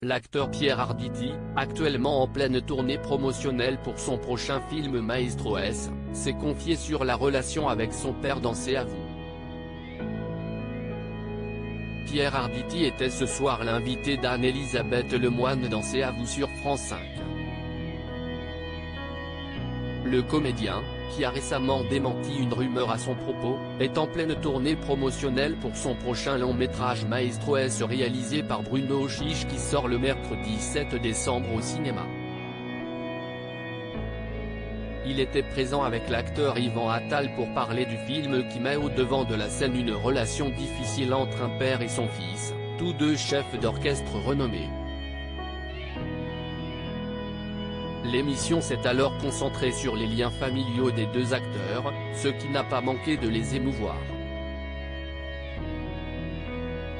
L'acteur Pierre Arditi, actuellement en pleine tournée promotionnelle pour son prochain film Maestro S, s'est confié sur la relation avec son père dans C'est à vous. Pierre Arditi était ce soir l'invité d'Anne-Elisabeth Lemoine dans C'est à vous sur France 5. Le comédien, qui a récemment démenti une rumeur à son propos, est en pleine tournée promotionnelle pour son prochain long-métrage Maestro S réalisé par Bruno Chiche qui sort le mercredi 7 décembre au cinéma. Il était présent avec l'acteur Yvan Attal pour parler du film qui met au devant de la scène une relation difficile entre un père et son fils, tous deux chefs d'orchestre renommés. L'émission s'est alors concentrée sur les liens familiaux des deux acteurs, ce qui n'a pas manqué de les émouvoir.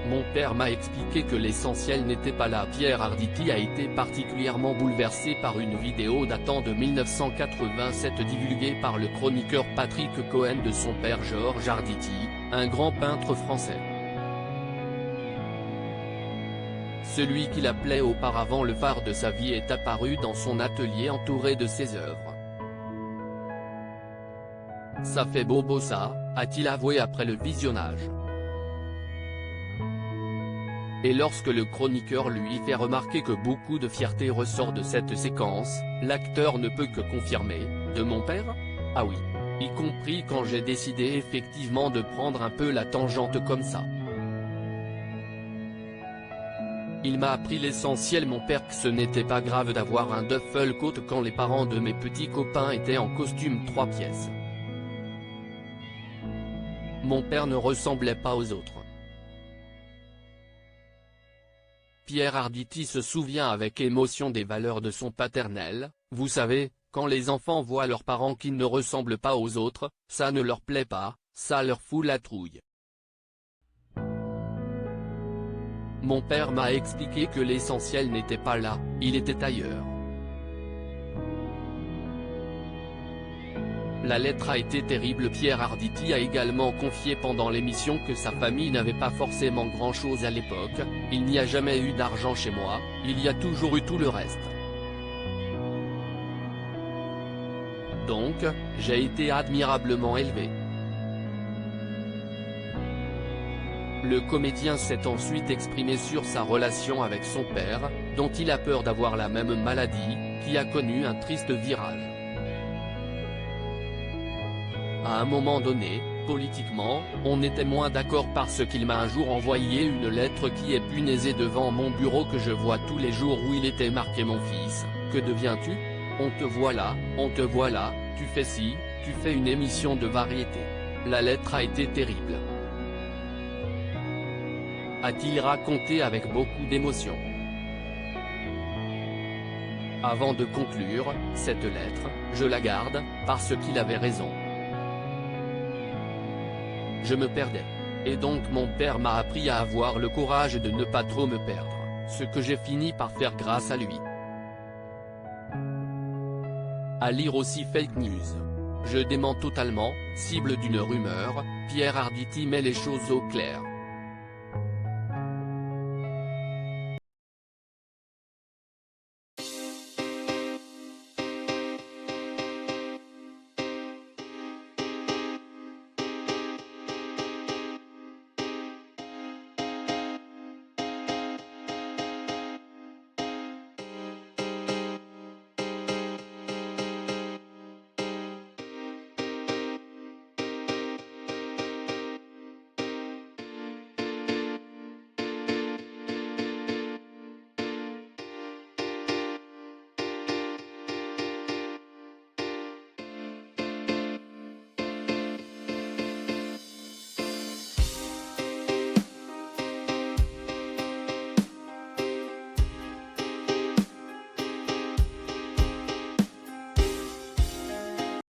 Mon père m'a expliqué que l'essentiel n'était pas là. Pierre Arditi a été particulièrement bouleversé par une vidéo datant de 1987 divulguée par le chroniqueur Patrick Cohen de son père Georges Arditi, un grand peintre français. Celui qu'il appelait auparavant le phare de sa vie est apparu dans son atelier entouré de ses œuvres. Ça fait bobo ça, a-t-il avoué après le visionnage. Et lorsque le chroniqueur lui fait remarquer que beaucoup de fierté ressort de cette séquence, l'acteur ne peut que confirmer « De mon père ? Ah oui. Y compris quand j'ai décidé effectivement de prendre un peu la tangente comme ça. Il m'a appris l'essentiel mon père que ce n'était pas grave d'avoir un duffel coat quand les parents de mes petits copains étaient en costume 3 pièces. Mon père ne ressemblait pas aux autres. » Pierre Arditi se souvient avec émotion des valeurs de son paternel, vous savez, quand les enfants voient leurs parents qui ne ressemblent pas aux autres, ça ne leur plaît pas, ça leur fout la trouille. Mon père m'a expliqué que l'essentiel n'était pas là, il était ailleurs. La lettre a été terrible. Pierre Arditi a également confié pendant l'émission que sa famille n'avait pas forcément grand-chose à l'époque, il n'y a jamais eu d'argent chez moi, il y a toujours eu tout le reste. Donc, j'ai été admirablement élevé. Le comédien s'est ensuite exprimé sur sa relation avec son père, dont il a peur d'avoir la même maladie, qui a connu un triste virage. À un moment donné, politiquement, on était moins d'accord parce qu'il m'a un jour envoyé une lettre qui est punaisée devant mon bureau que je vois tous les jours où il était marqué « Mon fils, que deviens-tu ? On te voit là, tu fais ci, tu fais une émission de variété. » La lettre a été terrible. A-t-il raconté avec beaucoup d'émotion. Avant de conclure, cette lettre, je la garde, parce qu'il avait raison. Je me perdais. Et donc mon père m'a appris à avoir le courage de ne pas trop me perdre, ce que j'ai fini par faire grâce à lui. À lire aussi fake news. Je dément totalement, cible d'une rumeur, Pierre Arditi met les choses au clair.